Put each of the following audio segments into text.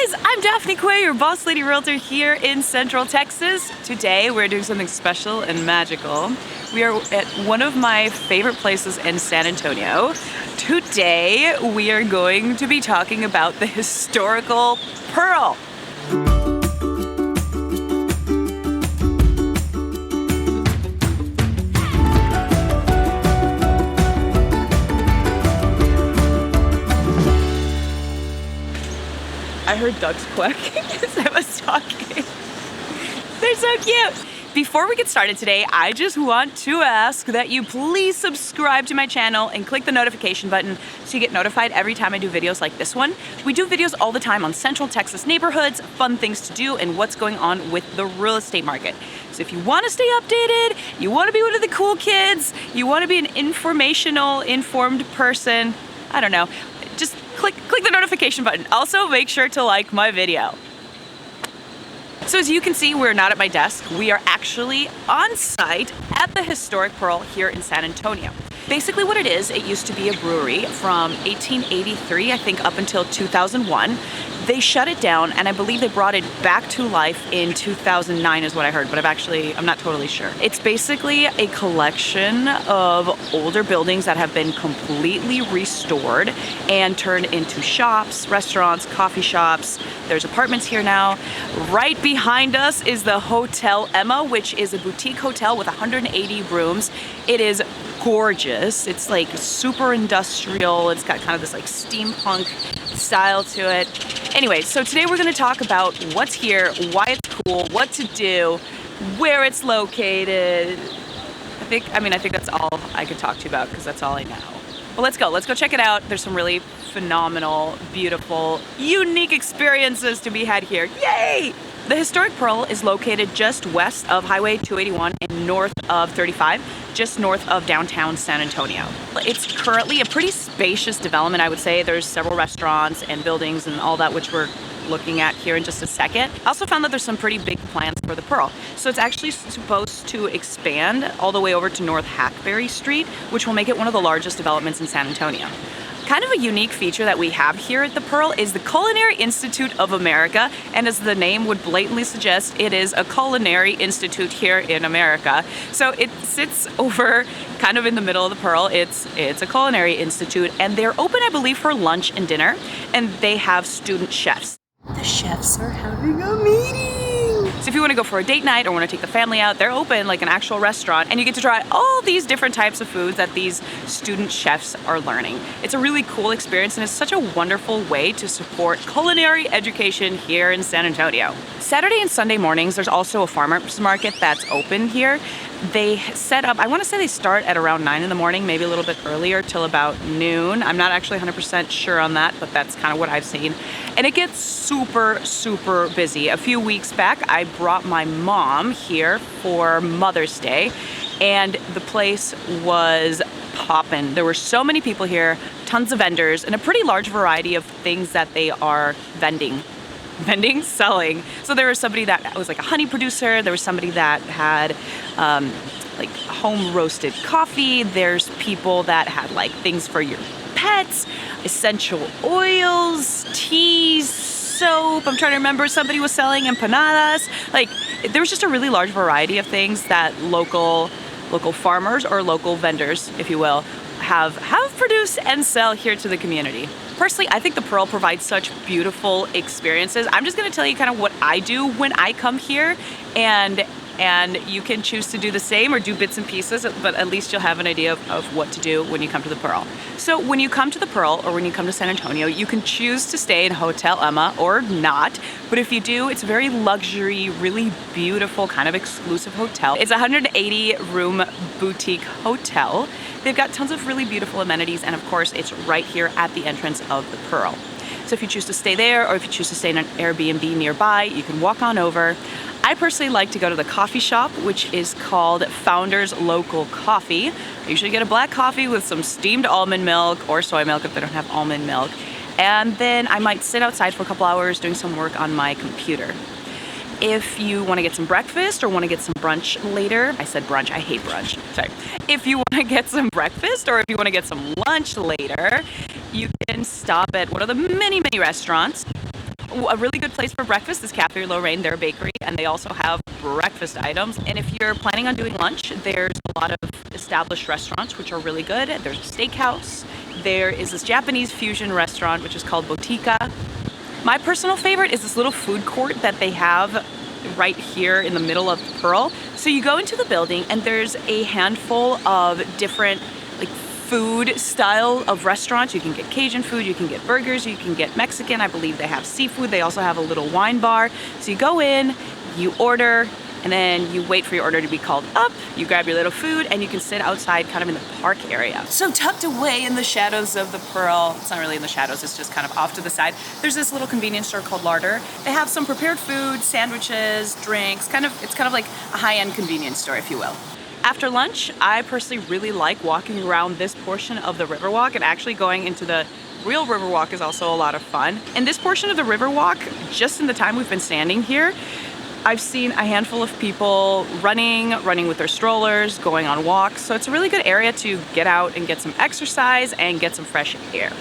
guys, I'm Daphne Quay, your boss lady realtor here in Central Texas. Today we're doing something special and magical. We are at one of my favorite places in San Antonio. Today we are going to be talking about the historical Pearl. I heard ducks quacking as I was talking. They're so cute. Before we get started today, I just want to ask that you please subscribe to my channel and click the notification button so you get notified every time I do videos like this one. We do videos all the time on Central Texas neighborhoods, fun things to do, and what's going on with the real estate market. So if you want to stay updated, you want to be one of the cool kids, you want to be an informed person, I don't know, just click the notification button. Also, make sure to like my video. So as you can see, we're not at my desk. We are actually on site at the historic Pearl here in San Antonio. Basically what it is, it used to be a brewery from 1883, I think, up until 2001. They shut it down, and I believe they brought it back to life in 2009 is what I heard, but I'm not totally sure. It's basically a collection of older buildings that have been completely restored and turned into shops, restaurants, coffee shops. There's apartments here now. Right behind us is the Hotel Emma, which is a boutique hotel with 180 rooms. It is gorgeous. It's like super industrial. It's got kind of this like steampunk style to it. Anyway, so today we're going to talk about what's here, why it's cool, what to do, where it's located. I think that's all I could talk to you about because that's all I know. But let's go check it out. There's some really phenomenal, beautiful, unique experiences to be had here. Yay! The historic Pearl is located just west of Highway 281 and north of 35, just north of downtown San Antonio. It's currently a pretty spacious development, I would say. There's several restaurants and buildings and all that, which we're looking at here in just a second. I also found that there's some pretty big plans for the Pearl. So it's actually supposed to expand all the way over to North Hackberry Street, which will make it one of the largest developments in San Antonio. Kind of a unique feature that we have here at the Pearl is the Culinary Institute of America, and as the name would blatantly suggest, it is a culinary institute here in America. So it sits over kind of in the middle of the Pearl. It's a culinary institute, and they're open, I believe, for lunch and dinner, and they have student chefs. The chefs are having a meeting. So if you want to go for a date night or want to take the family out, they're open like an actual restaurant, and you get to try all these different types of foods that these student chefs are learning. It's a really cool experience, and it's such a wonderful way to support culinary education here in San Antonio. Saturday and Sunday mornings, there's also a farmer's market that's open here. They set up, I want to say they start at around 9 in the morning, maybe a little bit earlier till about noon. I'm not actually 100% sure on that, but that's kind of what I've seen. And it gets super, super busy. A few weeks back, I brought my mom here for Mother's Day, and the place was poppin'. There were so many people here, tons of vendors, and a pretty large variety of things that they are selling. So there was somebody that was like a honey producer. There was somebody that had like home roasted coffee. There's people that had like things for your pets, essential oils, teas, soap. I'm trying to remember, somebody was selling empanadas. Like, there was just a really large variety of things that local farmers or local vendors, if you will, have produced and sell here to the community. Personally, I think the Pearl provides such beautiful experiences. I'm just gonna tell you kind of what I do when I come here, and you can choose to do the same or do bits and pieces, but at least you'll have an idea of what to do when you come to the Pearl. So when you come to the Pearl or when you come to San Antonio, you can choose to stay in Hotel Emma or not. But if you do, it's a very luxury, really beautiful, kind of exclusive hotel. It's a 180 room boutique hotel. They've got tons of really beautiful amenities, and of course, it's right here at the entrance of the Pearl. So if you choose to stay there or if you choose to stay in an Airbnb nearby, you can walk on over. I personally like to go to the coffee shop, which is called Founders Local Coffee. I usually get a black coffee with some steamed almond milk or soy milk if they don't have almond milk. And then I might sit outside for a couple hours doing some work on my computer. If you want to get some breakfast or want to get some brunch later, I said brunch, I hate brunch, sorry. If you want to get some breakfast or if you want to get some lunch later, you can stop at one of the many, many restaurants. A really good place for breakfast is Cafe Lorraine. They're a bakery, and they also have breakfast items. And if you're planning on doing lunch, there's a lot of established restaurants which are really good. There's a steakhouse. There is this Japanese fusion restaurant which is called Botica. My personal favorite is this little food court that they have right here in the middle of Pearl. So you go into the building and there's a handful of different like food style of restaurants. You can get Cajun food, you can get burgers, you can get Mexican. I believe they have seafood. They also have a little wine bar. So you go in, you order, and then you wait for your order to be called up, you grab your little food, and you can sit outside kind of in the park area. So tucked away in the shadows of the Pearl, it's not really in the shadows, it's just kind of off to the side, there's this little convenience store called Larder. They have some prepared food, sandwiches, drinks, it's kind of like a high-end convenience store, if you will. After lunch, I personally really like walking around this portion of the Riverwalk, and actually going into the real Riverwalk is also a lot of fun. In this portion of the Riverwalk, just in the time we've been standing here, I've seen a handful of people running with their strollers, going on walks. So it's a really good area to get out and get some exercise and get some fresh air.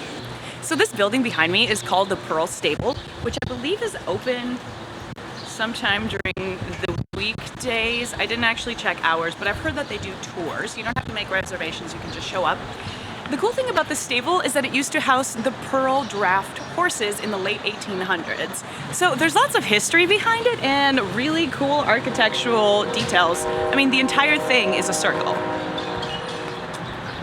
So this building behind me is called the Pearl Stable, which I believe is open sometime during the weekdays. I didn't actually check hours, but I've heard that they do tours. You don't have to make reservations, you can just show up. The cool thing about this stable is that it used to house the Pearl Draft horses in the late 1800s. So there's lots of history behind it and really cool architectural details. I mean, the entire thing is a circle.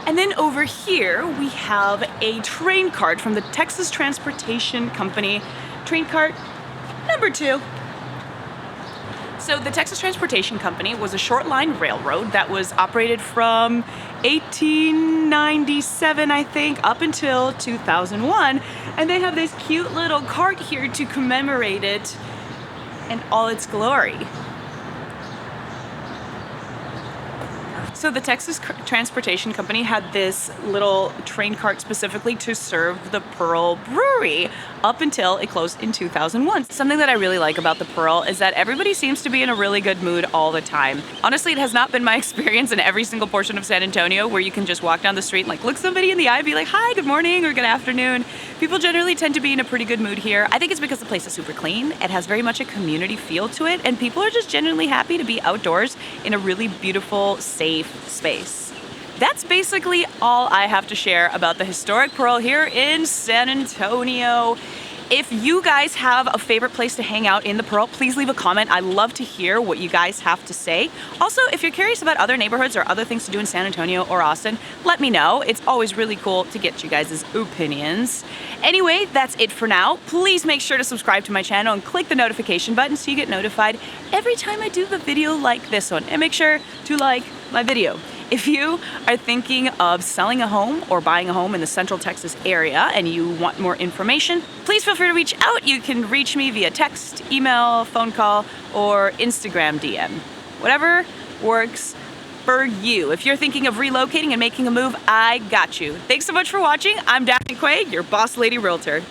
And then over here, we have a train cart from the Texas Transportation Company. Train cart number 2. So the Texas Transportation Company was a short line railroad that was operated from 1897, I think, up until 2001. And they have this cute little cart here to commemorate it in all its glory. So the Texas Transportation Company had this little train cart specifically to serve the Pearl Brewery up until it closed in 2001. Something that I really like about the Pearl is that everybody seems to be in a really good mood all the time. Honestly, it has not been my experience in every single portion of San Antonio where you can just walk down the street and like look somebody in the eye and be like, hi, good morning or good afternoon. People generally tend to be in a pretty good mood here. I think it's because the place is super clean. It has very much a community feel to it, and people are just genuinely happy to be outdoors in a really beautiful, safe space. That's basically all I have to share about the historic Pearl here in San Antonio. If you guys have a favorite place to hang out in the Pearl, please leave a comment. I love to hear what you guys have to say. Also, if you're curious about other neighborhoods or other things to do in San Antonio or Austin, let me know. It's always really cool to get you guys' opinions. Anyway, that's it for now. Please make sure to subscribe to my channel and click the notification button so you get notified every time I do a video like this one. And make sure to like my video. If you are thinking of selling a home or buying a home in the Central Texas area and you want more information, please feel free to reach out. You can reach me via text, email, phone call, or Instagram DM. Whatever works for you. If you're thinking of relocating and making a move, I got you. Thanks so much for watching. I'm Daphne Quaid, your Boss Lady Realtor.